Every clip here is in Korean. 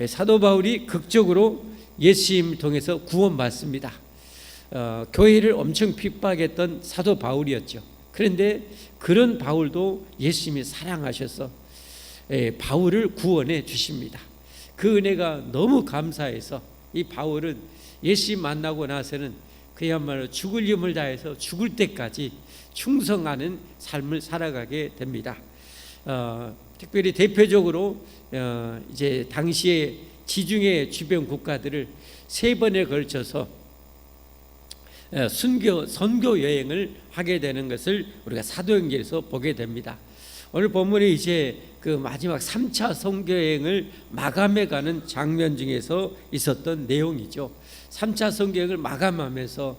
사도 바울이 극적으로 예수님을 통해서 구원받습니다. 교회를 엄청 핍박했던 사도 바울이었죠. 그런데 그런 바울도 예수님이 사랑하셔서 바울을 구원해 주십니다. 그 은혜가 너무 감사해서 이 바울은 예수님 만나고 나서는 그야말로 죽을 힘을 다해서 죽을 때까지 충성하는 삶을 살아가게 됩니다. 특별히 대표적으로 이제 당시에 지중해 주변 국가들을 3번에 걸쳐서 선교 여행을 하게 되는 것을 우리가 사도행전에서 보게 됩니다. 오늘 본문에 이제 그 마지막 3차 선교 여행을 마감해가는 장면 중에서 있었던 내용이죠. 3차 선교 여행을 마감하면서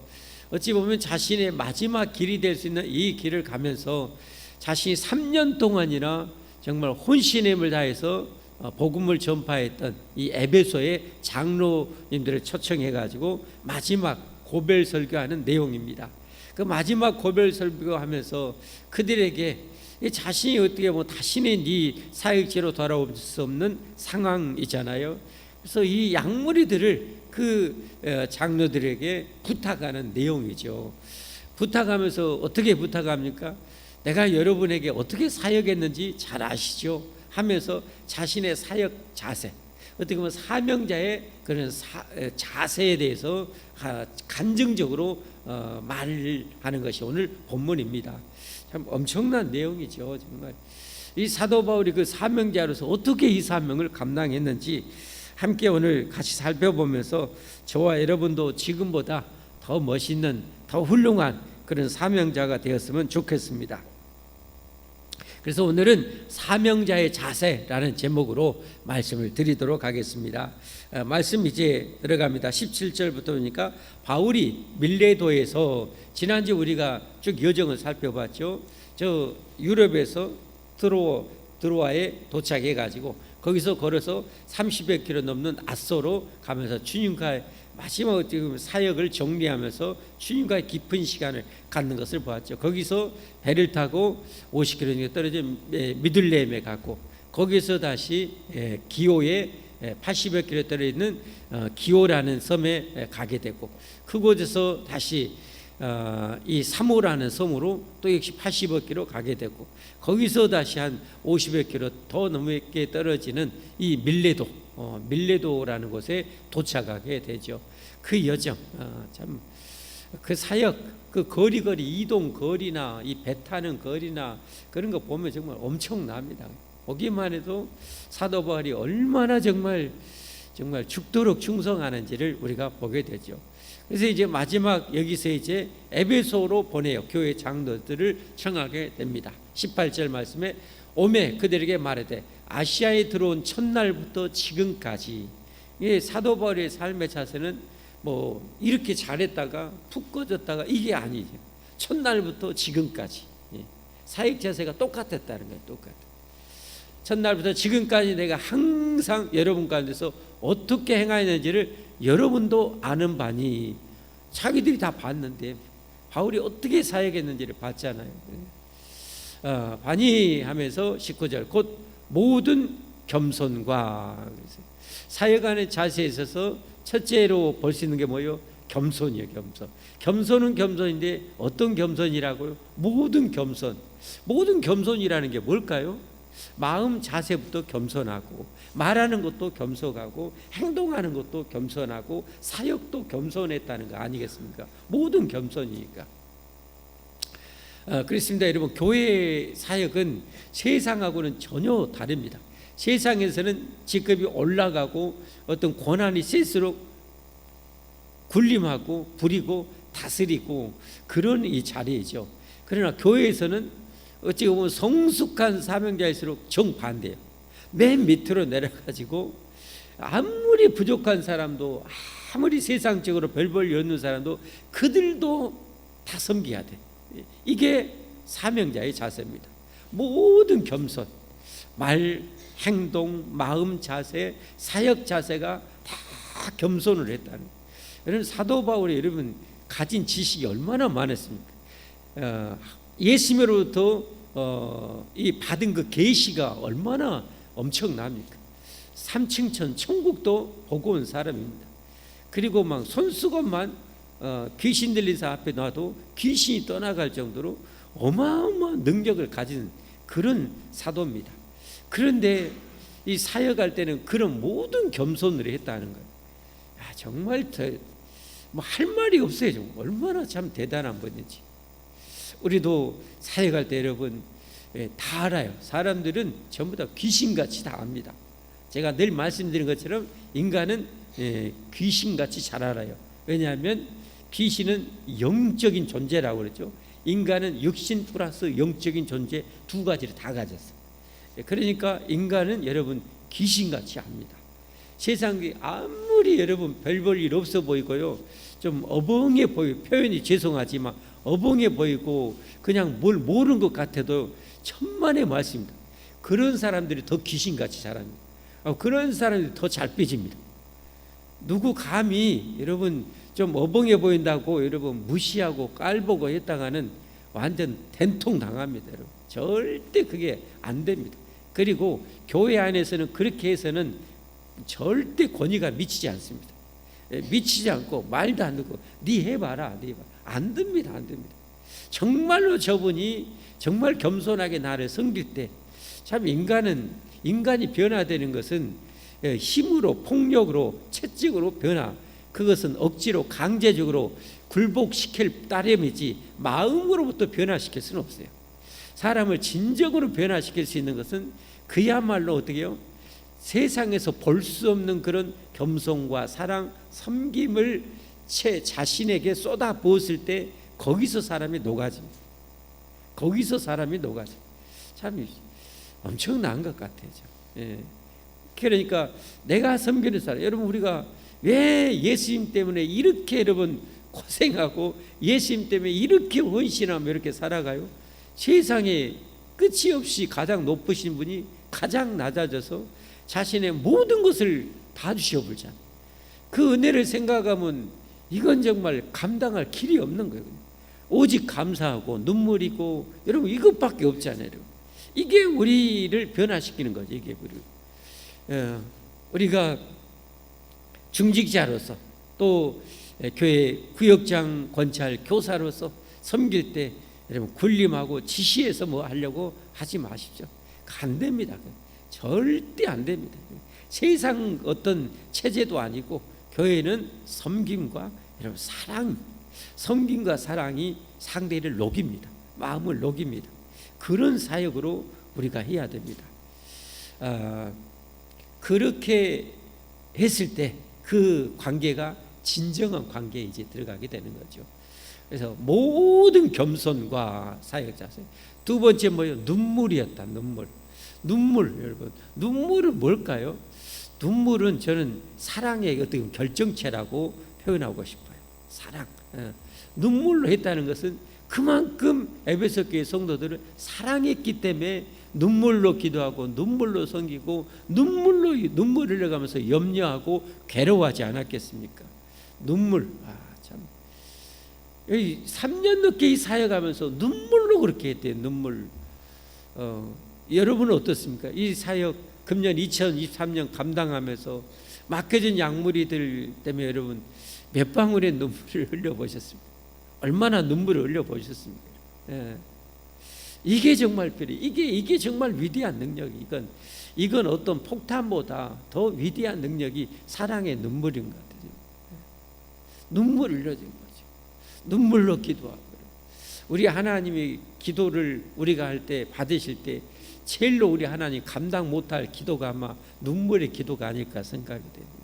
어찌 보면 자신의 마지막 길이 될 수 있는 이 길을 가면서 자신이 3년 동안이나 정말 혼신의 힘을 다해서 복음을 전파했던 이 에베소의 장로님들을 초청해 가지고 마지막 고별 설교하는 내용입니다. 그 마지막 고별 설교하면서 그들에게 자신이 어떻게 보면 다시는 이 사역지로 돌아올 수 없는 상황이잖아요. 그래서 이 양무리들을 그 장로들에게 부탁하는 내용이죠. 부탁하면서 어떻게 부탁합니까? 내가 여러분에게 어떻게 사역했는지 잘 아시죠? 하면서 자신의 사역 자세, 어떻게 보면 사명자의 그런 자세에 대해서 간증적으로 말을 하는 것이 오늘 본문입니다. 참 엄청난 내용이죠. 정말 이 사도 바울이 그 사명자로서 어떻게 이 사명을 감당했는지 함께 오늘 같이 살펴보면서 저와 여러분도 지금보다 더 멋있는, 더 훌륭한 그런 사명자가 되었으면 좋겠습니다. 그래서 오늘은 사명자의 자세라는 제목으로 말씀을 드리도록 하겠습니다. 말씀 이제 들어갑니다. 17절부터 보니까 바울이 밀레도에서 지난주 우리가 쭉 여정을 살펴봤죠. 저 유럽에서 드로아에 도착해 가지고 거기서 걸어서 30여 킬로 넘는 아소로 가면서 주님과 마지막 사역을 정리하면서 주님과의 깊은 시간을 갖는 것을 보았죠. 거기서 배를 타고 50km 떨어진 미들레헴에 갔고 거기서 다시 기오에 80여 킬로 떨어져 있는 기오라는 섬에 가게 됐고 그곳에서 다시 이 사모라는 섬으로 또 역시 80여 킬로 가게 됐고 거기서 다시 한 50여 킬로 더 넘게 떨어지는 이 밀레도라는 곳에 도착하게 되죠. 그 여정, 참 그 사역, 그 거리거리 이동 거리나 이 배 타는 거리나 그런 거 보면 정말 엄청납니다. 보기만 해도 사도 바울이 얼마나 정말 죽도록 충성하는지를 우리가 보게 되죠. 그래서 이제 마지막 여기서 이제 에베소로 보내요. 교회 장로들을 청하게 됩니다. 18절 말씀에 오매 그들에게 말하되 아시아에 들어온 첫날부터 지금까지 사도 바울의 삶의 자세는 뭐 이렇게 잘했다가 푹 꺼졌다가 이게 아니죠. 첫날부터 지금까지 사역 자세가 똑같았다는 거예요. 똑같아. 첫날부터 지금까지 내가 항상 여러분 가운데서 어떻게 행하였는지를 여러분도 아는 바니 자기들이 다 봤는데 바울이 어떻게 사역했는지를 봤잖아요. 바니 하면서 19절 곧 모든 겸손과 사역하는 자세에 있어서 첫째로 볼 수 있는 게 뭐예요? 겸손이에요. 겸손은 겸손인데 어떤 겸손이라고요? 모든 겸손. 모든 겸손이라는 게 뭘까요? 마음 자세부터 겸손하고 말하는 것도 겸손하고 행동하는 것도 겸손하고 사역도 겸손했다는 거 아니겠습니까? 모든 겸손이니까. 그렇습니다. 여러분, 교회 사역은 세상하고는 전혀 다릅니다. 세상에서는 직급이 올라가고 어떤 권한이 셀수록 군림하고 부리고 다스리고 그런 이 자리이죠. 그러나 교회에서는 어찌 보면 성숙한 사명자일수록 정반대예요. 맨 밑으로 내려가지고 아무리 부족한 사람도 아무리 세상적으로 별볼 여는 사람도 그들도 다 섬겨야 돼. 이게 사명자의 자세입니다. 모든 겸손, 말, 행동, 마음 자세, 사역 자세가 다 겸손을 했다는 거예요. 여러분 사도 바울이 여러분 가진 지식이 얼마나 많았습니까? 예수님으로부터 이 받은 그 계시가 얼마나 엄청납니까? 삼층천 천국도 보고 온 사람입니다. 그리고 막 손수건만 귀신 들린 사 앞에 놔도 귀신이 떠나갈 정도로 어마어마한 능력을 가진 그런 사도입니다. 그런데 이 사역할 때는 그런 모든 겸손을 했다는 거예요. 정말 뭐 할 말이 없어요. 좀 얼마나 참 대단한 분인지. 우리도 사역할 때 여러분 다 알아요. 사람들은 전부 다 귀신같이 다 압니다. 제가 늘 말씀드린 것처럼 인간은 귀신같이 잘 알아요. 왜냐하면 귀신은 영적인 존재라고 그랬죠. 인간은 육신 플러스 영적인 존재 두 가지를 다 가졌어요. 그러니까 인간은 여러분 귀신같이 압니다. 세상이 아무리 여러분 별 볼 일 없어 보이고요, 좀 어벙해 보이고, 표현이 죄송하지만 어벙해 보이고 그냥 뭘 모르는 것 같아도 천만의 말씀입니다. 그런 사람들이 더 귀신같이 자랍니다. 그런 사람들이 더 잘 삐집니다. 누구 감히 여러분 좀 어벙해 보인다고 여러분 무시하고 깔보고 했다가는 완전 된통 당합니다. 여러분 절대 그게 안 됩니다. 그리고 교회 안에서는 그렇게 해서는 절대 권위가 미치지 않습니다. 미치지 않고 말도 안 듣고 네 해봐라, 네 해봐. 안 됩니다. 안 됩니다. 정말로 저분이 정말 겸손하게 나를 섬길 때, 참 인간이 변화되는 것은 힘으로, 폭력으로, 채찍으로 변화, 그것은 억지로 강제적으로 굴복시킬 따름이지 마음으로부터 변화시킬 수는 없어요. 사람을 진정으로 변화시킬 수 있는 것은 그야말로 어떻게 해요? 세상에서 볼 수 없는 그런 겸손과 사랑, 섬김을 자신에게 쏟아 부었을 때 거기서 사람이 녹아집니다. 거기서 사람이 녹아집니다. 참 엄청난 것 같아요. 그러니까 내가 섬기는 사람, 여러분 우리가 왜 예수님 때문에 이렇게 여러분 고생하고 예수님 때문에 이렇게 헌신하며 이렇게 살아가요? 세상에 끝이 없이 가장 높으신 분이 가장 낮아져서 자신의 모든 것을 다 주셔버리잖아요. 그 은혜를 생각하면 이건 정말 감당할 길이 없는 거예요. 오직 감사하고 눈물이고 여러분 이것밖에 없잖아요. 이게 우리를 변화시키는 거죠. 이게 우리가 중직자로서 또 교회 구역장 권찰 교사로서 섬길 때 여러분 군림하고 지시해서 뭐 하려고 하지 마십시오. 안 됩니다. 절대 안 됩니다. 세상 어떤 체제도 아니고 교회는 섬김과 여러분 사랑, 섬김과 사랑이 상대를 녹입니다. 마음을 녹입니다. 그런 사역으로 우리가 해야 됩니다. 그렇게 했을 때 그 관계가 진정한 관계에 이제 들어가게 되는 거죠. 그래서 모든 겸손과 사역 자세. 두 번째 뭐예요? 눈물이었다. 눈물 여러분. 눈물은 뭘까요? 눈물은 저는 사랑의 어떤 결정체라고 표현하고 싶어요. 사랑. 눈물로 했다는 것은 그만큼 에베소 교회 성도들을 사랑했기 때문에 눈물로 기도하고 눈물로 섬기고 눈물을 흘려가면서 염려하고 괴로워하지 않았겠습니까? 눈물. 참. 3년 넘게 이 사역하면서 눈물로 그렇게 했대요. 눈물. 여러분은 어떻습니까? 이 사역 금년 2023년 감당하면서 맡겨진 약물이들 때문에 여러분 몇 방울의 눈물을 흘려보셨습니까? 얼마나 눈물을 흘려보셨습니까? 이게 정말 이게 정말 위대한 능력이, 이건 어떤 폭탄보다 더 위대한 능력이 사랑의 눈물인 것 같아요. 눈물을 흘려준 거죠. 눈물로 기도하고. 우리 하나님이 기도를 우리가 할 때 받으실 때 제일로 우리 하나님 감당 못할 기도가 아마 눈물의 기도가 아닐까 생각이 됩니다.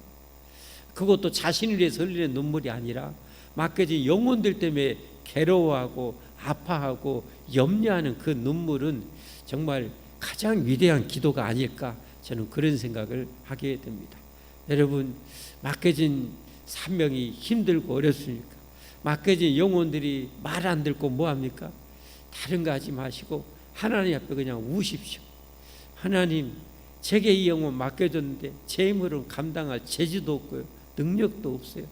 그것도 자신을 위해서 흘리는 눈물이 아니라 맡겨진 영혼들 때문에 괴로워하고 아파하고 염려하는 그 눈물은 정말 가장 위대한 기도가 아닐까, 저는 그런 생각을 하게 됩니다. 여러분, 맡겨진 사명이 힘들고 어렵습니까? 맡겨진 영혼들이 말 안 듣고 뭐합니까? 다른 거 하지 마시고 하나님 앞에 그냥 우십시오. 하나님, 제게 이 영혼 맡겨줬는데 제 힘으로는 감당할 재주도 없고요, 능력도 없어요.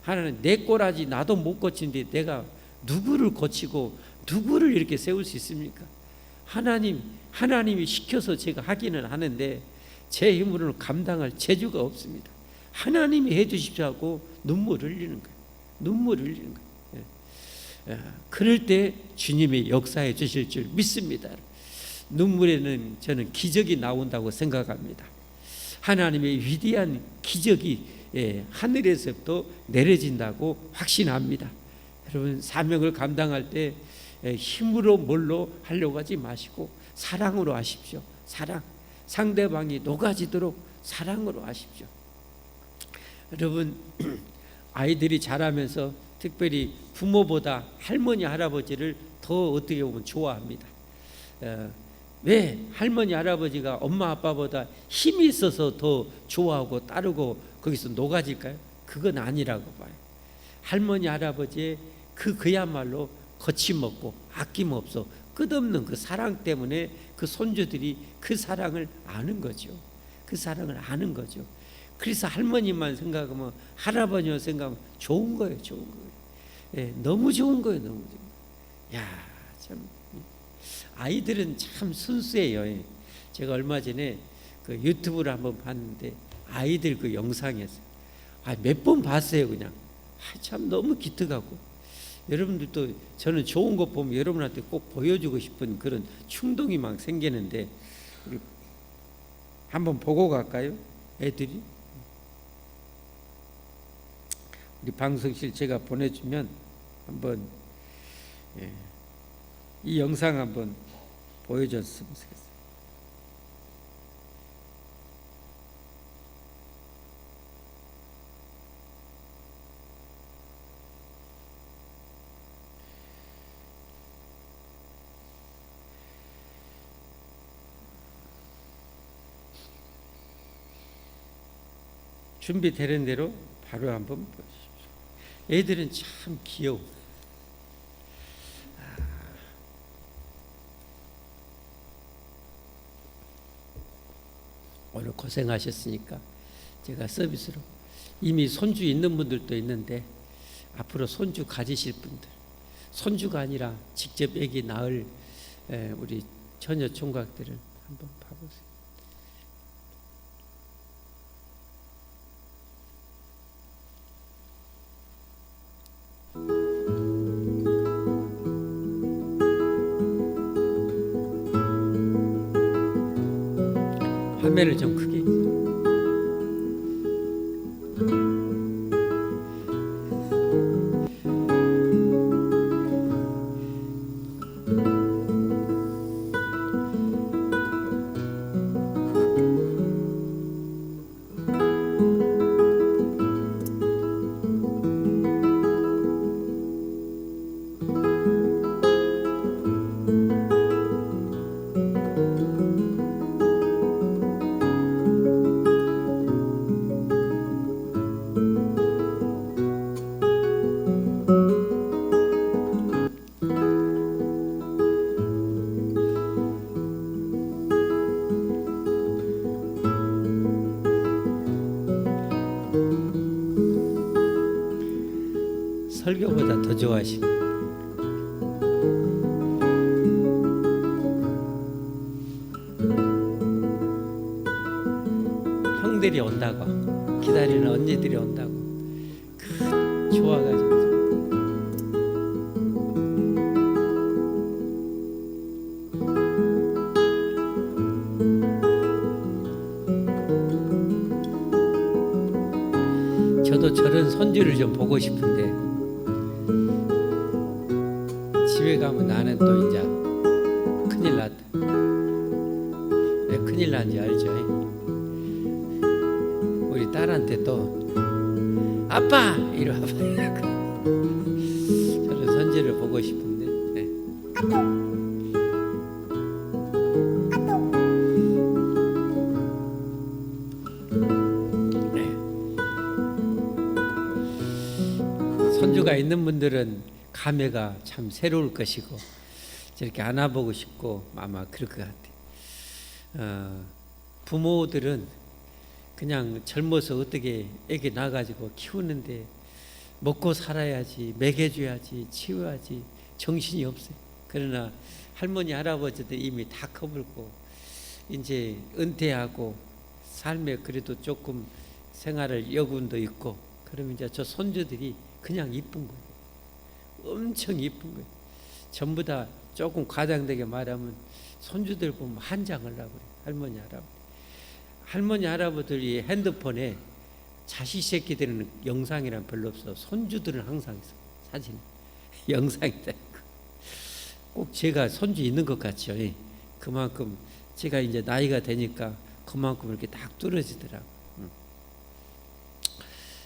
하나님, 내 꼬라지 나도 못 고치는데 내가 누구를 고치고 누구를 이렇게 세울 수 있습니까? 하나님이 시켜서 제가 하기는 하는데 제 힘으로는 감당할 재주가 없습니다. 하나님이 해주십시오 하고 눈물을 흘리는 거예요. 눈물을 흘리는 거예요. 그럴 때 주님이 역사해 주실 줄 믿습니다. 눈물에는 저는 기적이 나온다고 생각합니다. 하나님의 위대한 기적이 하늘에서부터 내려진다고 확신합니다. 여러분, 사명을 감당할 때 힘으로 뭘로 하려고 하지 마시고 사랑으로 하십시오. 사랑. 상대방이 녹아지도록 사랑으로 하십시오. 여러분, 아이들이 자라면서 특별히 부모보다 할머니 할아버지를 더 어떻게 보면 좋아합니다. 왜 할머니 할아버지가 엄마 아빠보다 힘이 있어서 더 좋아하고 따르고 거기서 녹아질까요? 그건 아니라고 봐요. 할머니 할아버지의 그야말로 거침없고 아낌없어 끝없는 그 사랑 때문에 그 손주들이 그 사랑을 아는 거죠. 그 사랑을 아는 거죠. 그래서 할머니만 생각하면, 할아버지만 생각하면 좋은 거예요. 좋은 거예요. 너무 좋은 거예요. 너무 좋은 거예요. 야, 참 아이들은 참 순수해요. 제가 얼마 전에 그 유튜브를 한번 봤는데 아이들 그 영상이었어요. 몇 번 봤어요. 그냥 참 너무 기특하고, 여러분들도 저는 좋은 거 보면 여러분한테 꼭 보여주고 싶은 그런 충동이 막 생기는데, 우리 한번 보고 갈까요? 애들이 우리 방송실 제가 보내주면 한번 이 영상 한번 보여줬으면 좋겠어요. 준비되는 대로 바로 한번 보십시오. 애들은 참 귀여워. 오늘 고생하셨으니까 제가 서비스로, 이미 손주 있는 분들도 있는데 앞으로 손주 가지실 분들, 손주가 아니라 직접 아기 낳을 우리 처녀 총각들을 한번 봐보세요. 화면을 좀 크게. 설교보다 더 좋아하시고, 형들이 온다고, 기다리는 언니들이 온다고 좋아가지고. 저도 저런 손주를 좀 보고 싶은데, 집에 가면 나는 또 이제 큰일 났다. 왜 큰일 난지 알죠? 우리 딸한테 또 아빠 이러와 봐요. 저는 손주를 보고 싶은데. 손주가 있는 분들은 감회가 참 새로울 것이고, 저렇게 안아보고 싶고 아마 그럴 것 같아요. 부모들은 그냥 젊어서 어떻게 애기 낳아가지고 키우는데 먹고 살아야지, 먹여줘야지, 치워야지 정신이 없어요. 그러나 할머니 할아버지들 이미 다 커불고 이제 은퇴하고 삶에 그래도 조금 생활을 여군도 있고, 그러면 이제 저 손주들이 그냥 이쁜 거예요. 엄청 이쁜 거예요. 전부 다 조금 과장되게 말하면 손주들 보면 한장을 하고 그래요. 할머니 할아버지. 할머니 할아버지들이 핸드폰에 자식 새끼들은 영상이란 별로 없어. 손주들은 항상 있어. 사진 영상이다. 꼭 제가 손주 있는 것 같죠. 그만큼 제가 이제 나이가 되니까 그만큼 이렇게 딱 뚫어지더라고.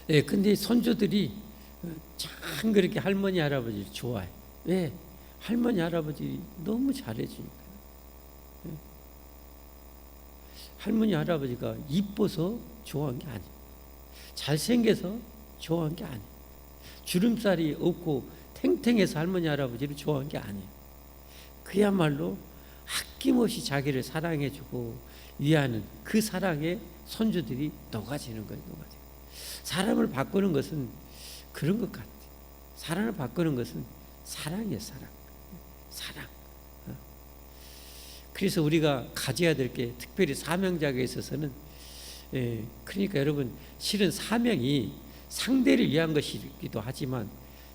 예, 근데 손주들이 참 그렇게 할머니 할아버지를 좋아해. 왜? 할머니 할아버지 너무 잘해주니까. 예. 할머니 할아버지가 이뻐서 좋아한 게 아니에요. 잘생겨서 좋아한 게 아니에요. 주름살이 없고 탱탱해서 할머니 할아버지를 좋아한 게 아니에요. 그야말로 아낌없이 자기를 사랑해주고 위하는 그 사랑에 손주들이 녹아지는 거예요. 녹아지는. 사람을 바꾸는 것은 그런 것 같아요. 사람을 바꾸는 것은 사랑이에요. 사랑. 그래서 우리가 가져야 될 게, 특별히 사명자에게 있어서는, 그러니까 여러분, 실은 사명이 상대를 위한 것이기도 하지만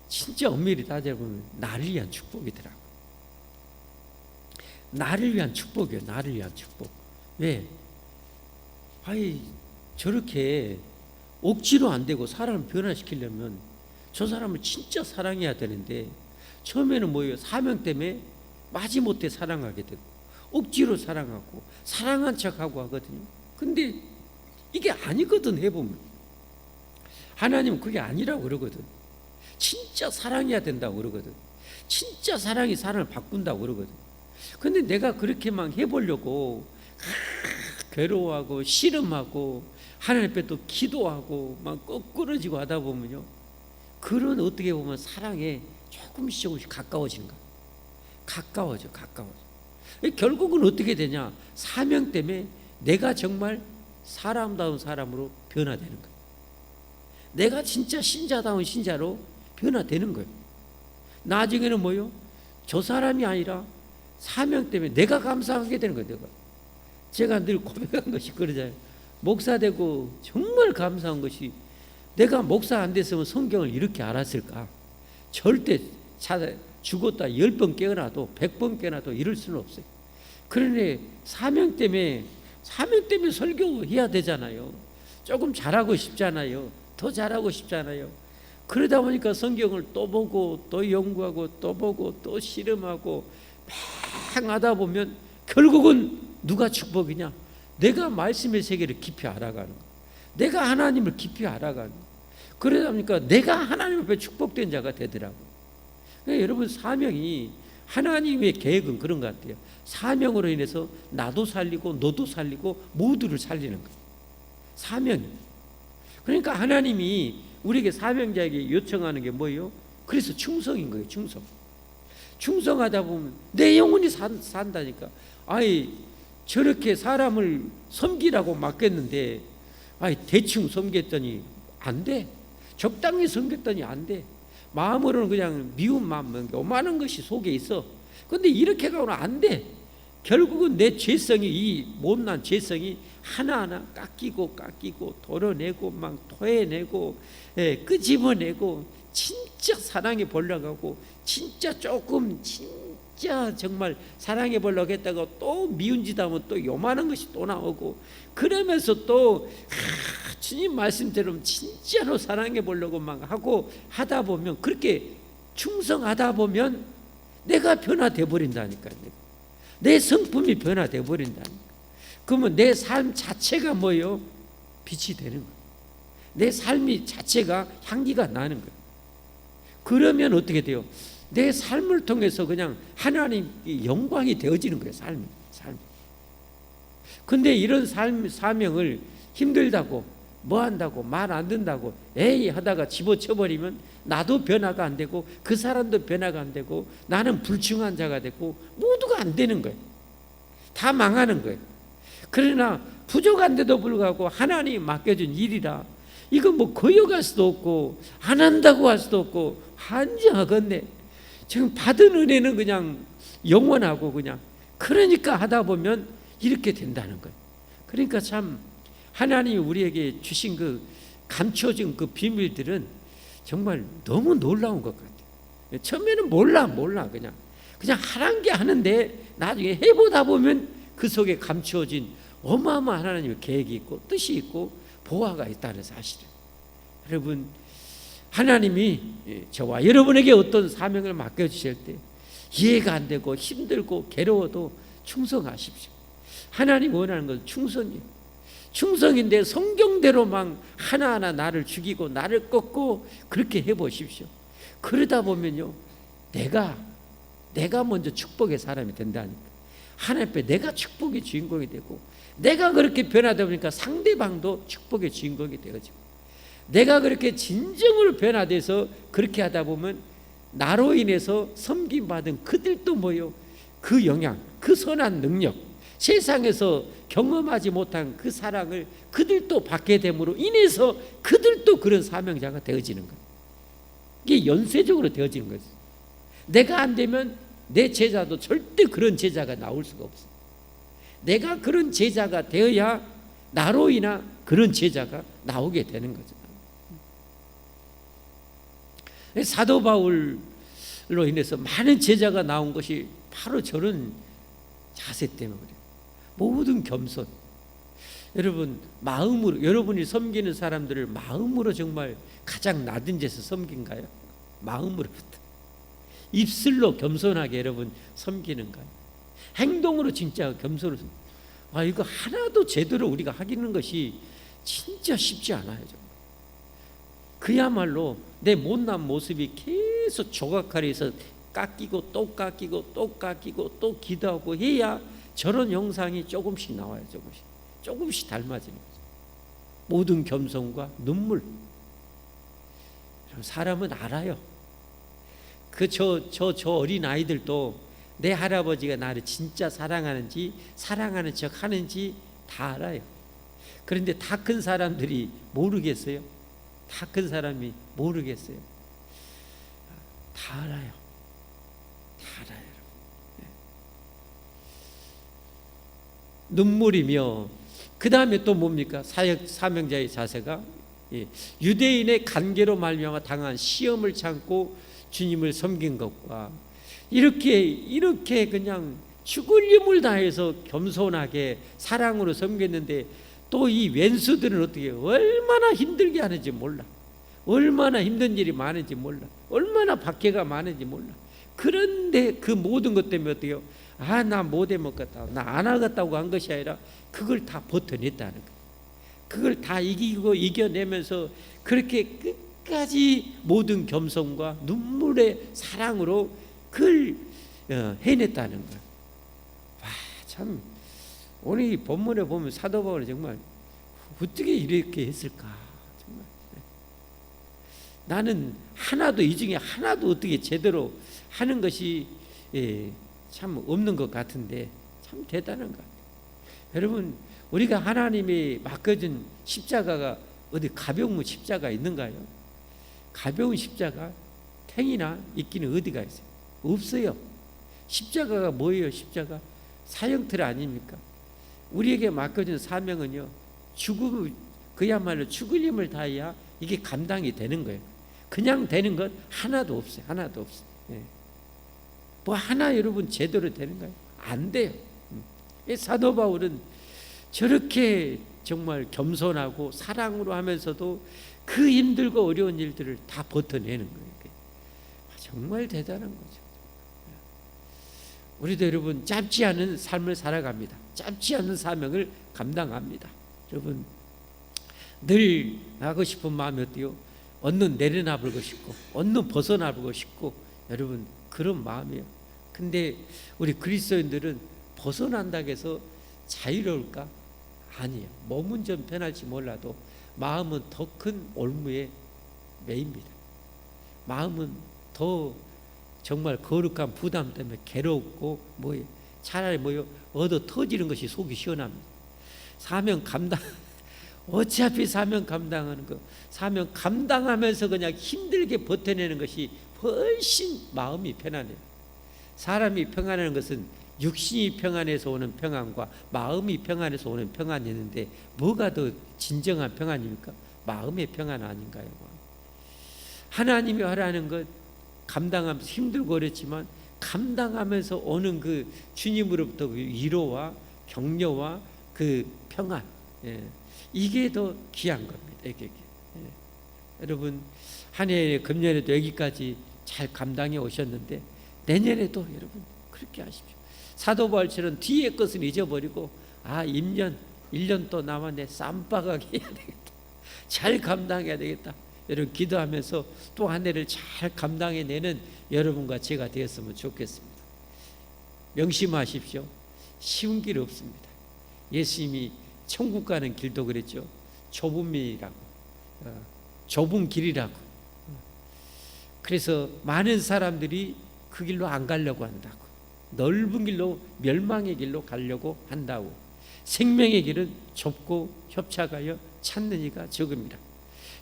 진짜 엄밀히 따져보면 나를 위한 축복이더라고요. 나를 위한 축복이에요. 나를 위한 축복. 왜? 아이, 저렇게 억지로 안 되고 사람을 변화시키려면 저 사람을 진짜 사랑해야 되는데, 처음에는 뭐예요? 사명 때문에 마지못해 사랑하게 되고 억지로 사랑하고 사랑한 척하고 하거든요. 근데 이게 아니거든. 해보면 하나님은 그게 아니라고 그러거든. 진짜 사랑해야 된다고 그러거든. 진짜 사랑이 사람을 바꾼다고 그러거든. 근데 내가 그렇게 막 해보려고 괴로워하고 씨름하고 하나님 앞에 또 기도하고 막 거꾸러지고 하다 보면요, 그런 어떻게 보면 사랑에 조금씩 가까워지는 거야. 가까워져. 결국은 어떻게 되냐? 사명 때문에 내가 정말 사람다운 사람으로 변화되는 거야. 내가 진짜 신자다운 신자로 변화되는 거예요. 나중에는 뭐요? 저 사람이 아니라 사명 때문에 내가 감사하게 되는 거예요. 제가 늘 고백한 것이 그러잖아요. 목사 되고 정말 감사한 것이, 내가 목사 안 됐으면 성경을 이렇게 알았을까? 절대 죽었다 10번 깨어나도 100번 깨어나도 이럴 수는 없어요. 그러니 사명 때문에 설교해야 되잖아요. 조금 잘하고 싶잖아요. 더 잘하고 싶잖아요. 그러다 보니까 성경을 또 보고 또 연구하고 또 보고 또 씨름하고 막 하다 보면 결국은 누가 축복이냐? 내가 말씀의 세계를 깊이 알아가는 거. 내가 하나님을 깊이 알아가는 거. 그러다 보니까 내가 하나님 앞에 축복된 자가 되더라고요. 그러니까 여러분, 사명이, 하나님의 계획은 그런 것 같아요. 사명으로 인해서 나도 살리고 너도 살리고 모두를 살리는 거예요. 사명이. 그러니까 하나님이 우리에게 사명자에게 요청하는 게 뭐예요? 그래서 충성인 거예요. 충성하다 보면 내 영혼이 산다니까. 아이, 저렇게 사람을 섬기라고 맡겼는데, 아이, 대충 섬겼더니 안 돼. 적당히 섬겼더니 안 돼. 마음으로는 그냥 미운 마음, 요만한 것이 속에 있어. 근데 이렇게 가면 안 돼. 결국은 내 죄성이, 이 못난 죄성이 하나하나 깎이고 덜어내고 막 토해내고, 끄집어내고, 진짜 사랑해 보려고 하고, 진짜 정말 사랑해 보려고 했다가 또 미운 짓 하면 또 요만한 것이 또 나오고, 그러면서 또 주님 말씀대로 진짜로 사랑해 보려고 막 하고 하다 보면, 그렇게 충성하다 보면 내가 변화돼 버린다니까요. 내 성품이 변화돼 버린다니까. 그러면 내 삶 자체가 뭐예요? 빛이 되는 거예요. 내 삶이 자체가 향기가 나는 거예요. 그러면 어떻게 돼요? 내 삶을 통해서 그냥 하나님의 영광이 되어지는 거예요. 삶이. 근데 이런 사명을 힘들다고, 뭐 한다고, 말 안 듣는다고 에이 하다가 집어쳐버리면 나도 변화가 안 되고 그 사람도 변화가 안 되고 나는 불충한 자가 되고 모두가 안 되는 거예요. 다 망하는 거예요. 그러나 부족한데도 불구하고 하나님이 맡겨준 일이라, 이거 뭐 거역할 수도 없고 안 한다고 할 수도 없고 한정하겠네. 지금 받은 은혜는 그냥 영원하고, 그냥 그러니까 하다 보면 이렇게 된다는 거예요. 그러니까 참 하나님이 우리에게 주신 그 감춰진 그 비밀들은 정말 너무 놀라운 것 같아요. 처음에는 몰라 그냥 하란 게 하는데 나중에 해보다 보면 그 속에 감추어진 어마어마한 하나님의 계획이 있고 뜻이 있고 보화가 있다는 사실을. 여러분, 하나님이 저와 여러분에게 어떤 사명을 맡겨주실 때 이해가 안 되고 힘들고 괴로워도 충성하십시오. 하나님 원하는 건 충성이에요. 충성인데 성경대로만 하나하나 나를 죽이고 나를 꺾고 그렇게 해보십시오. 그러다 보면요, 내가 먼저 축복의 사람이 된다니까. 하나님 앞에 내가 축복의 주인공이 되고, 내가 그렇게 변화되다 보니까 상대방도 축복의 주인공이 되어지고, 내가 그렇게 진정으로 변화돼서 그렇게 하다 보면 나로 인해서 섬김받은 그들도 뭐요, 그 영향, 그 선한 능력, 세상에서 경험하지 못한 그 사랑을 그들도 받게 됨으로 인해서 그들도 그런 사명자가 되어지는 거예요. 이게 연쇄적으로 되어지는 거죠. 내가 안 되면 내 제자도 절대 그런 제자가 나올 수가 없어요. 내가 그런 제자가 되어야 나로 인한 그런 제자가 나오게 되는 거죠. 사도 바울로 인해서 많은 제자가 나온 것이 바로 저런 자세 때문에 그래요. 모든 겸손. 여러분, 마음으로, 여러분이 섬기는 사람들을 마음으로 정말 가장 낮은 데서 섬긴가요? 마음으로부터. 입술로 겸손하게 여러분 섬기는가요? 행동으로 진짜 겸손을. 이거 하나도 제대로 우리가 하기는 것이 진짜 쉽지 않아요. 정말. 그야말로 내 못난 모습이 계속 조각칼에서 깎이고 또 깎이고 또 깎이고 또 기도하고 해야 저런 영상이 조금씩 나와요. 조금씩 닮아지는 거죠. 모든 겸손과 눈물. 사람은 알아요. 저 어린 아이들도 내 할아버지가 나를 진짜 사랑하는지 사랑하는 척 하는지 다 알아요. 그런데 다 큰 사람들이 모르겠어요? 다 큰 사람이 모르겠어요? 다 알아요. 다 알아요. 눈물이며, 그 다음에 또 뭡니까? 사명자의 자세가 유대인의 관계로 말미암아 당한 시험을 참고 주님을 섬긴 것과 이렇게 그냥 죽을 힘을 다해서 겸손하게 사랑으로 섬겼는데, 또 이 왼수들은 어떻게 얼마나 힘들게 하는지 몰라. 얼마나 힘든 일이 많은지 몰라. 얼마나 박해가 많은지 몰라. 그런데 그 모든 것 때문에 어때요? 나 못해 먹겠다, 나 안 하겠다고 한 것이 아니라 그걸 다 버텨냈다는 거예요. 그걸 다 이겨내면서 그렇게 끝까지 모든 겸손과 눈물의 사랑으로 그걸 해냈다는 거예요. 참, 오늘 이 본문에 보면 사도 바울이 정말 어떻게 이렇게 했을까. 정말 나는 하나도, 이 중에 하나도 어떻게 제대로 하는 것이 참 없는 것 같은데 참 대단한 것 같아요. 여러분, 우리가 하나님이 맡겨준 십자가가 어디 가벼운 십자가 있는가요? 가벼운 십자가 탱이나 있기는 어디가 있어요? 없어요. 십자가가 뭐예요? 십자가 사형틀 아닙니까? 우리에게 맡겨준 사명은요, 그야말로 죽을 힘을 다해야 이게 감당이 되는 거예요. 그냥 되는 건 하나도 없어요. 하나도 없어요. 뭐 하나 여러분 제대로 되는가요? 안 돼요. 사도 바울은 저렇게 정말 겸손하고 사랑으로 하면서도 그 힘들고 어려운 일들을 다 버텨내는 거예요. 정말 대단한 거죠. 우리도 여러분 짧지 않은 삶을 살아갑니다. 짧지 않은 사명을 감당합니다. 여러분, 늘 하고 싶은 마음이 어때요? 얻는 내려놔보고 싶고, 얻는 벗어나보고 싶고, 여러분 그런 마음이에요. 근데 우리 그리스도인들은 벗어난다고 해서 자유로울까? 아니에요. 몸은 좀 편할지 몰라도 마음은 더 큰 올무에 매입니다. 마음은 더 정말 거룩한 부담 때문에 괴롭고 뭐예요? 차라리 뭐요? 얻어 터지는 것이 속이 시원합니다. 사명 감당, 어차피 사명 감당하는 거, 사명 감당하면서 그냥 힘들게 버텨내는 것이 훨씬 마음이 편안해요. 사람이 평안하는 것은 육신이 평안해서 오는 평안과 마음이 평안해서 오는 평안이 있는데 뭐가 더 진정한 평안입니까? 마음의 평안 아닌가요? 하나님이 하라는 것 감당하면서 힘들고 어렵지만 감당하면서 오는 그 주님으로부터 그 위로와 격려와 그 평안, 이게 더 귀한 겁니다. 이게. 여러분, 한 해 금년에도 여기까지 잘 감당해 오셨는데 내년에도 여러분 그렇게 하십시오. 사도 바울처럼 뒤의 것은 잊어버리고 임년 1년 또 남았네, 쌈박하게 해야 되겠다, 잘 감당해야 되겠다, 여러분 기도하면서 또 한 해를 잘 감당해내는 여러분과 제가 되었으면 좋겠습니다. 명심하십시오. 쉬운 길 없습니다. 예수님이 천국 가는 길도 그랬죠. 좁은 길이라고, 좁은 길이라고. 그래서 많은 사람들이 그 길로 안 가려고 한다고. 넓은 길로, 멸망의 길로 가려고 한다고. 생명의 길은 좁고 협착하여 찾는 이가 적음이라.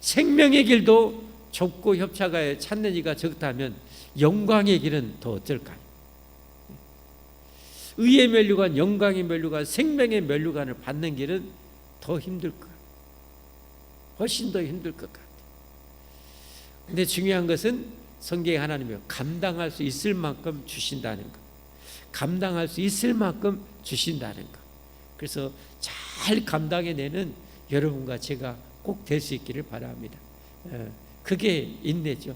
생명의 길도 좁고 협착하여 찾는 이가 적다면 영광의 길은 더 어쩔까요? 의의 면류관, 영광의 면류관, 생명의 면류관을 받는 길은 더 힘들 것 같아요. 훨씬 더 힘들 것 같아요. 근데 중요한 것은 성경에 하나님이 감당할 수 있을 만큼 주신다는 것, 감당할 수 있을 만큼 주신다는 것. 그래서 잘 감당해내는 여러분과 제가 꼭 될 수 있기를 바랍니다. 그게 인내죠.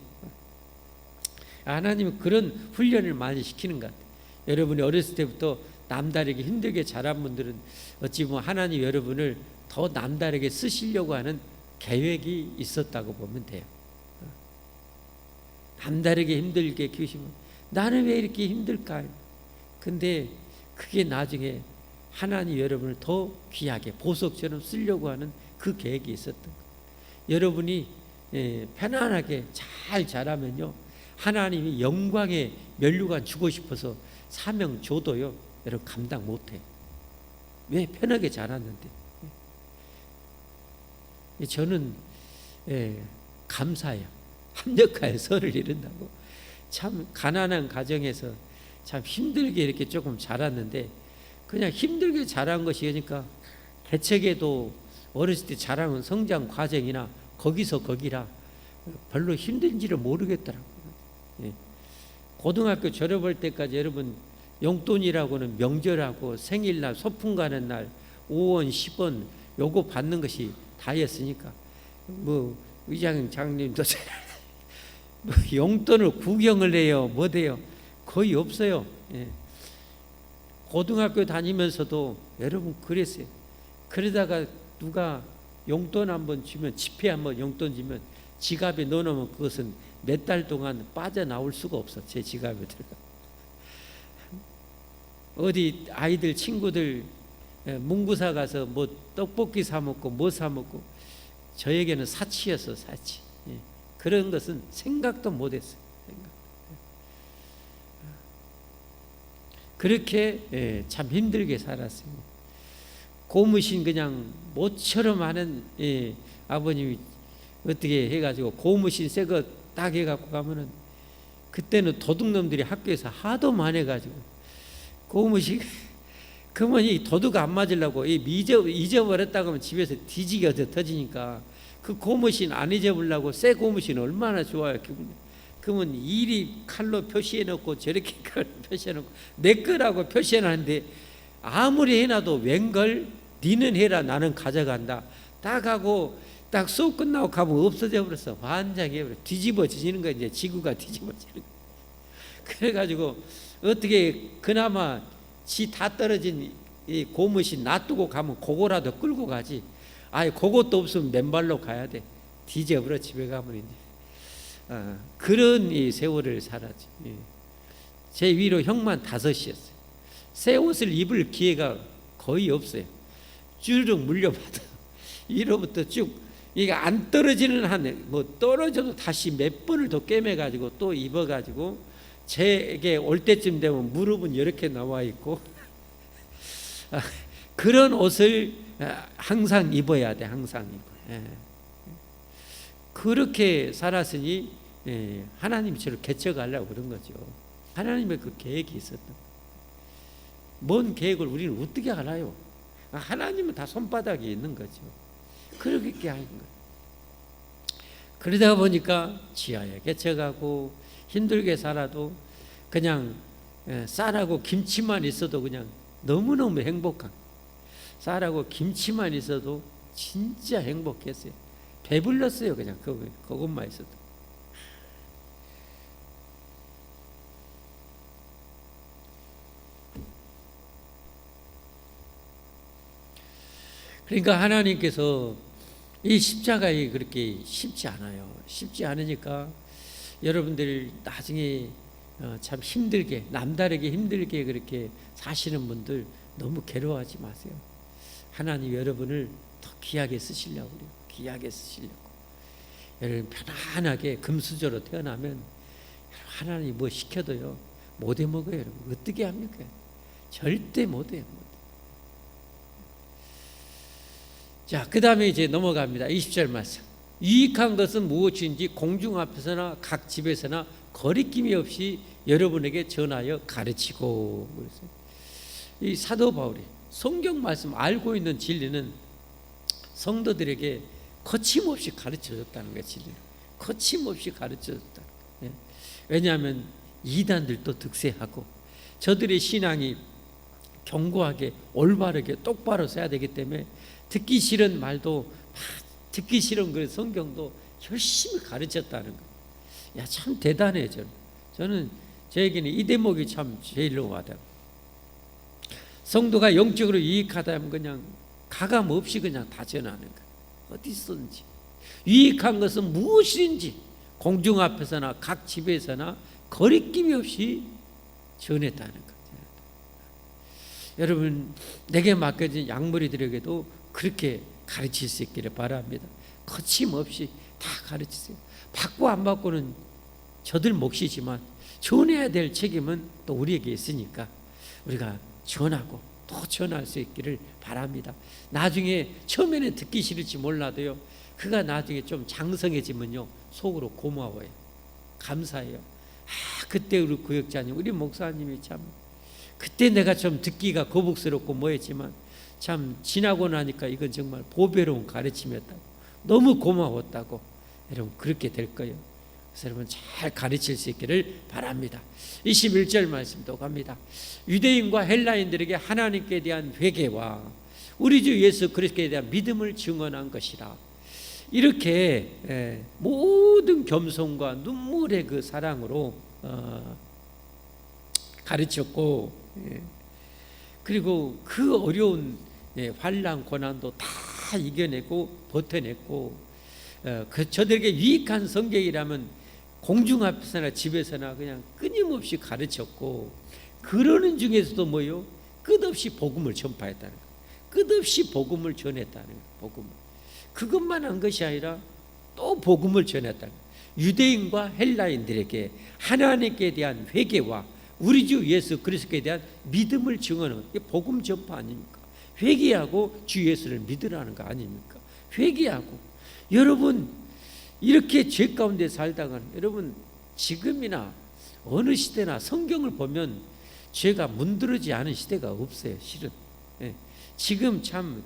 하나님은 그런 훈련을 많이 시키는 것 같아요. 여러분이 어렸을 때부터 남다르게 힘들게 자란 분들은 어찌 보면 하나님 여러분을 더 남다르게 쓰시려고 하는 계획이 있었다고 보면 돼요. 남다르게 힘들게 키우시면 나는 왜 이렇게 힘들까요? 근데 그게 나중에 하나님 여러분을 더 귀하게 보석처럼 쓰려고 하는 그 계획이 있었던 거예요. 여러분이 편안하게 잘 자라면요, 하나님이 영광의 면류관 주고 싶어서 사명 줘도요, 여러분 감당 못해요. 왜? 편하게 자랐는데. 저는 감사해요. 합력하여 서를 이룬다고. 참 가난한 가정에서 참 힘들게 이렇게 조금 자랐는데, 그냥 힘들게 자란 것이 그러니까 개척에도 어렸을 때 자라는 성장 과정이나 거기서 거기라 별로 힘든지를 모르겠더라고요. 고등학교 졸업할 때까지 여러분 용돈이라고는 명절하고 생일날 소풍 가는 날 5원 10원 요거 받는 것이 다였으니까 뭐 의장님도 뭐 용돈을 구경을 해요, 뭐 돼요? 거의 없어요. 고등학교 다니면서도 여러분 그랬어요. 그러다가 누가 용돈 한번 주면, 지폐 한번 용돈 주면 지갑에 넣어놓으면 그것은 몇 달 동안 빠져나올 수가 없어. 제 지갑에 들어가. 어디 아이들 친구들 문구사 가서 뭐 떡볶이 사 먹고 뭐 사 먹고, 저에게는 사치였어, 사치. 그런 것은 생각도 못했어요. 그렇게 참 힘들게 살았어요. 고무신 그냥 모처럼 하는 아버님이 어떻게 해가지고 고무신 새 거 딱 해갖고 가면은, 그때는 도둑놈들이 학교에서 하도 많아가지고 고무신 그러면 이 도둑 안 맞으려고 잊어버렸다고 하면 집에서 뒤지게 터지니까 그 고무신 안 잊어버리려고 새 고무신 얼마나 좋아요. 그러면 이리 칼로 표시해놓고 저렇게 칼로 표시해놓고 내 거라고 표시해놨는데 아무리 해놔도 웬걸, 니는 해라 나는 가져간다 딱 하고 딱 수업 끝나고 가면 없어져 버렸어. 환장해버려. 뒤집어지는 거야. 이제 지구가 뒤집어지는 거야. 그래가지고 어떻게 그나마 지 다 떨어진 이 고무신 놔두고 가면 그거라도 끌고 가지. 아예 그것도 없으면 맨발로 가야 돼. 뒤져버려. 집에 가면 이제. 그런 이 세월을 살았지. 제 위로 형만 5이었어요. 새 옷을 입을 기회가 거의 없어요. 쭈르륵 물려받아. 이로부터 쭉 이게 안 떨어지는 한에 뭐 떨어져도 다시 몇 번을 더 꿰매가지고 또 입어가지고 제게 올 때쯤 되면 무릎은 이렇게 나와 있고 그런 옷을 항상 입어야 돼. 항상 입어. 그렇게 살았으니 하나님이 저를 개척하려고 그런 거죠. 하나님의 그 계획이 있었던. 먼 계획을 우리는 어떻게 알아요? 하나님은 다 손바닥에 있는 거죠. 그렇게 하는 거예요. 그러다 보니까 지하에 갇혀가고 힘들게 살아도 그냥 쌀하고 김치만 있어도 그냥 너무너무 행복한, 쌀하고 김치만 있어도 진짜 행복했어요. 배불렀어요. 그냥 그것만 있어도. 그러니까 하나님께서 이 십자가에 그렇게 쉽지 않아요. 쉽지 않으니까 여러분들 나중에 참 힘들게, 남다르게 힘들게 그렇게 사시는 분들 너무 괴로워하지 마세요. 하나님 여러분을 더 귀하게 쓰시려고 그래요. 귀하게 쓰시려고. 여러분 편안하게 금수저로 태어나면 하나님 뭐 시켜도요 못 해먹어요. 여러분 어떻게 합니까? 절대 못 해요. 자, 그 다음에 이제 넘어갑니다. 20절 말씀. 유익한 것은 무엇인지 공중 앞에서나 각 집에서나 거리낌이 없이 여러분에게 전하여 가르치고. 그랬어요. 이 사도 바울이 성경 말씀 알고 있는 진리는 성도들에게 거침없이 가르쳐줬다는 거예요. 진리 거침없이 가르쳐줬다. 예. 왜냐하면 이단들도 득세하고 저들의 신앙이 견고하게 올바르게 똑바로 써야 되기 때문에 듣기 싫은 말도 듣기 싫은 그 성경도 열심히 가르쳤다는 거예요. 야, 참 대단해요. 저는 저에게는 이 대목이 참 제일로 와닿아요. 성도가 영적으로 유익하다면 그냥 가감 없이 그냥 다 전하는 거예요. 어디서든지 유익한 것은 무엇인지 공중 앞에서나 각 집에서나 거리낌이 없이 전했다는 거예요. 여러분 내게 맡겨진 양머리들에게도 그렇게 가르칠 수 있기를 바랍니다. 거침없이 다 가르치세요. 받고 안 받고는 저들 몫이지만 전해야 될 책임은 또 우리에게 있으니까 우리가 전하고 또 전할 수 있기를 바랍니다. 나중에 처음에는 듣기 싫을지 몰라도요 그가 나중에 좀 장성해지면요 속으로 고마워요. 감사해요. 그때 우리 구역자님 우리 목사님이 참 그때 내가 좀 듣기가 거북스럽고 뭐했지만 참 지나고 나니까 이건 정말 보배로운 가르침이었다고 너무 고마웠다고 여러분 그렇게 될 거예요. 그래서 여러분 잘 가르칠 수 있기를 바랍니다. 21절 말씀도 갑니다. 유대인과 헬라인들에게 하나님께 대한 회개와 우리 주 예수 그리스도에 대한 믿음을 증언한 것이라. 이렇게 모든 겸손과 눈물의 그 사랑으로 가르쳤고 그리고 그 어려운 환난 고난도 다 이겨내고 버텨냈고 저들에게 유익한 성경이라면 공중 앞에서나 집에서나 그냥 끊임없이 가르쳤고 그러는 중에서도 뭐요? 끝없이 복음을 전파했다는 거예요. 끝없이 복음을 전했다는 거예요. 복음을. 그것만 한 것이 아니라 또 복음을 전했다는 거예요. 유대인과 헬라인들에게 하나님께 대한 회개와 우리 주 예수 그리스도에 대한 믿음을 증언하는 게 복음 전파 아닙니까? 회개하고 주 예수를 믿으라는 거 아닙니까? 회개하고 여러분 이렇게 죄 가운데 살다가 여러분 지금이나 어느 시대나 성경을 보면 죄가 문드러지지 않은 시대가 없어요. 실은 지금 참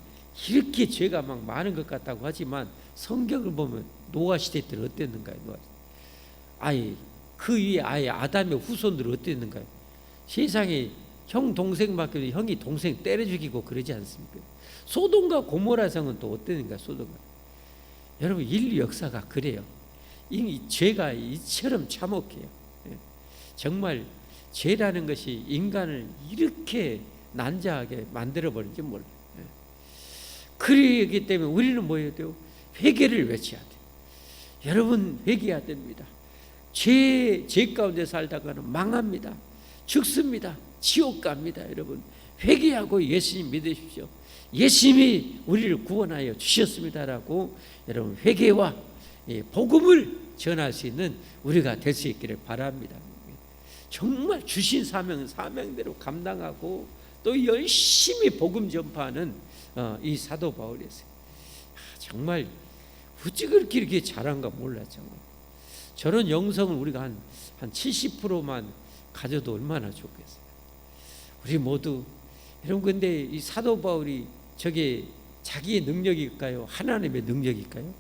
이렇게 죄가 막 많은 것 같다고 하지만 성경을 보면 노아 시대 때 어땠는가요? 아예 그 위에 아예 아담의 후손들이 어땠는가요? 세상에 형 동생밖에 형이 동생 때려 죽이고 그러지 않습니까? 소돔과 고모라 성은 또 어땠는가? 소돔과 여러분 인류 역사가 그래요. 이 죄가 이처럼 참혹해요. 정말 죄라는 것이 인간을 이렇게 난자하게 만들어버린지 몰라요. 그러기 때문에 우리는 뭐 해야 돼요? 회개를 외쳐야 돼요. 여러분 회개해야 됩니다. 죄 가운데 살다가는 망합니다. 죽습니다. 지옥 갑니다. 여러분 회개하고 예수님 믿으십시오. 예수님이 우리를 구원하여 주셨습니다라고 여러분 회개와 복음을 전할 수 있는 우리가 될 수 있기를 바랍니다. 정말 주신 사명은 사명대로 감당하고 또 열심히 복음 전파하는 이 사도 바울이었어요. 정말 어찌 그렇게 이렇게 잘한가 몰랐죠. 저런 영성을 우리가 한 70%만 가져도 얼마나 좋겠어요. 우리 모두 여러분, 근데 이 사도 바울이 저게 자기의 능력일까요? 하나님의 능력일까요?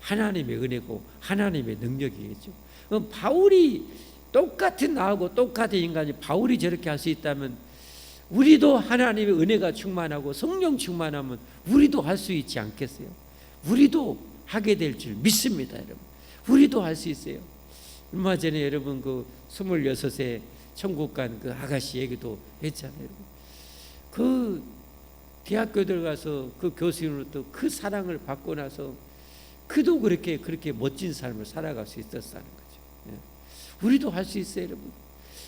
하나님의 은혜고 하나님의 능력이겠죠. 그럼 바울이 똑같은 나하고 똑같은 인간이 바울이 저렇게 할 수 있다면 우리도 하나님의 은혜가 충만하고 성령 충만하면 우리도 할 수 있지 않겠어요? 우리도 하게 될 줄 믿습니다, 여러분. 우리도 할 수 있어요. 얼마 전에 여러분 그 26세 천국 간 그 아가씨 얘기도 했잖아요. 그 대학교 들어가서 그 교수님으로부터 그 사랑을 받고 나서 그도 그렇게 멋진 삶을 살아갈 수 있었다는 거죠. 우리도 할 수 있어요, 여러분.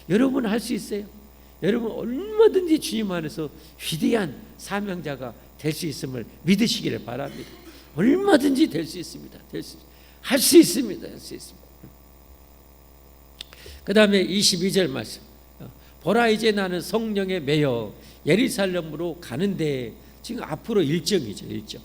여러분 할 수 있어요. 여러분 얼마든지 주님 안에서 위대한 사명자가 될 수 있음을 믿으시기를 바랍니다. 얼마든지 될 수 있습니다. 할 수 있습니다. 할 수 있습니다. 그 다음에 22절 말씀. 보라, 이제 나는 성령에 매여 예루살렘으로 가는데, 지금 앞으로 일정이죠, 일정.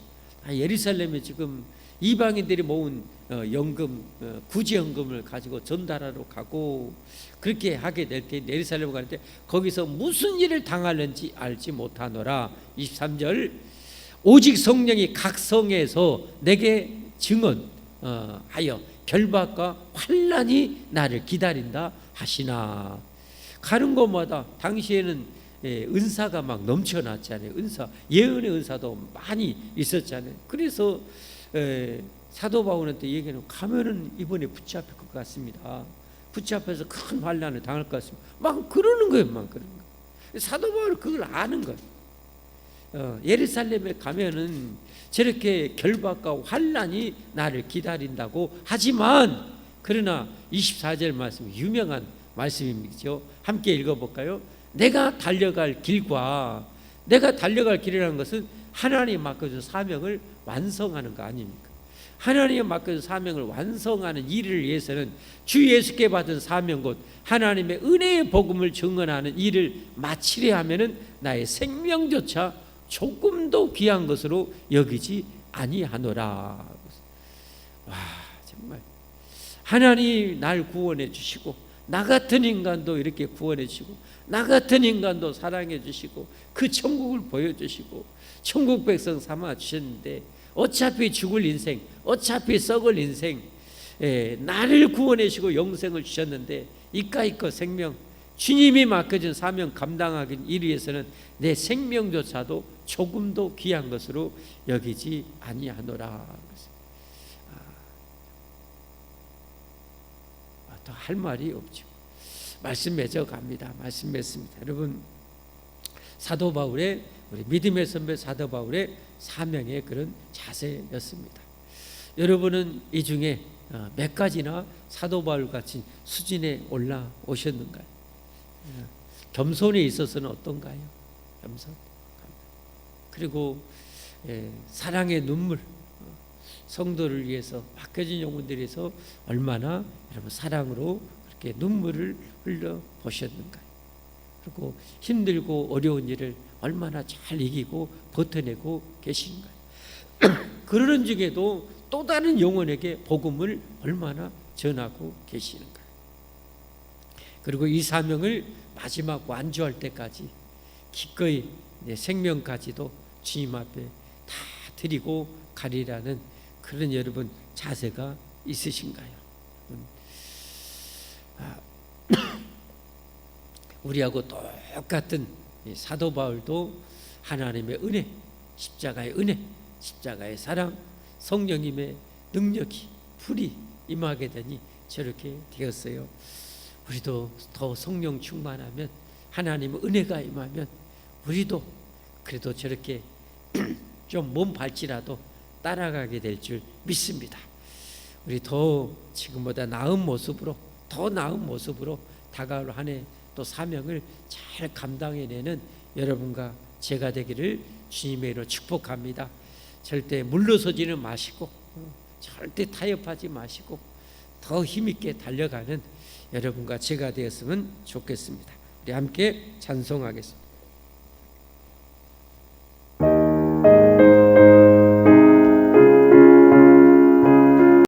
예루살렘에 지금 이방인들이 모은 연금, 구제연금을 가지고 전달하러 가고 그렇게 하게 될 때 예루살렘 가는데 거기서 무슨 일을 당하는지 알지 못하노라. 23절. 오직 성령이 각 성에서 내게 증언하여 결박과 환난이 나를 기다린다 하시나. 가는 곳마다 당시에는 은사가 막 넘쳐났잖아요. 예언의 은사도 많이 있었잖아요. 그래서 사도 바울한테 얘기는 가면은 이번에 붙잡힐 것 같습니다. 붙잡혀서 큰 환난을 당할 것 같습니다. 막 그러는 거예요, 막 그러는 거예요. 사도 바울은 그걸 아는 거예요. 예루살렘에 가면은 저렇게 결박과 환난이 나를 기다린다고 하지만, 그러나 24절 말씀, 유명한 말씀이죠. 함께 읽어볼까요? 내가 달려갈 길이라는 것은 하나님 맡겨준 사명을 완성하는 거 아닙니까? 하나님이 맡겨준 사명을 완성하는 일을 위해서는 주 예수께 받은 사명 곧 하나님의 은혜의 복음을 증언하는 일을 마치려 하면은 나의 생명조차 조금도 귀한 것으로 여기지 아니하노라. 와, 정말 하나님 날 구원해 주시고 나 같은 인간도 이렇게 구원해 주시고 나 같은 인간도 사랑해 주시고 그 천국을 보여주시고 천국 백성 삼아 주셨는데, 어차피 죽을 인생, 어차피 썩을 인생, 나를 구원해 주시고 영생을 주셨는데 이까이거 생명, 주님이 맡겨준 사명 감당하기 위해서는 내 생명조차도 조금도 귀한 것으로 여기지 아니하노라. 더 할 말이 없죠. 말씀 맺어 갑니다. 말씀 맺습니다. 여러분, 사도 바울의, 우리 믿음의 선배 사도 바울의 사명의 그런 자세였습니다. 여러분은 이 중에 몇 가지나 사도 바울 같은 수준에 올라오셨는가요? 겸손에 있어서는 어떤가요? 겸손. 그리고 사랑의 눈물, 성도를 위해서 맡겨진 영혼들에 서 얼마나 여러분 사랑으로 그렇게 눈물을 흘려 보셨는가요? 그리고 힘들고 어려운 일을 얼마나 잘 이기고 버텨내고 계신가요? 그러는 중에도 또 다른 영혼에게 복음을 얼마나 전하고 계시는가요? 그리고 이 사명을 마지막 완주할 때까지 기꺼이 내 생명까지도 주님 앞에 다 드리고 가리라는 그런 여러분 자세가 있으신가요? 우리하고 똑같은 사도 바울도 하나님의 은혜, 십자가의 은혜, 십자가의 사랑, 성령님의 능력이 불이 임하게 되니 저렇게 되었어요. 우리도 더 성령 충만하면, 하나님의 은혜가 임하면 우리도 그래도 저렇게 좀 몸 발치라도 따라가게 될 줄 믿습니다. 우리 더 지금보다 나은 모습으로, 더 나은 모습으로 다가올 한 해 또 사명을 잘 감당해내는 여러분과 제가 되기를 주님의 이름으로 축복합니다. 절대 물러서지는 마시고, 절대 타협하지 마시고 더 힘있게 달려가는 여러분과 제가 되었으면 좋겠습니다. 우리 함께 찬송하겠습니다.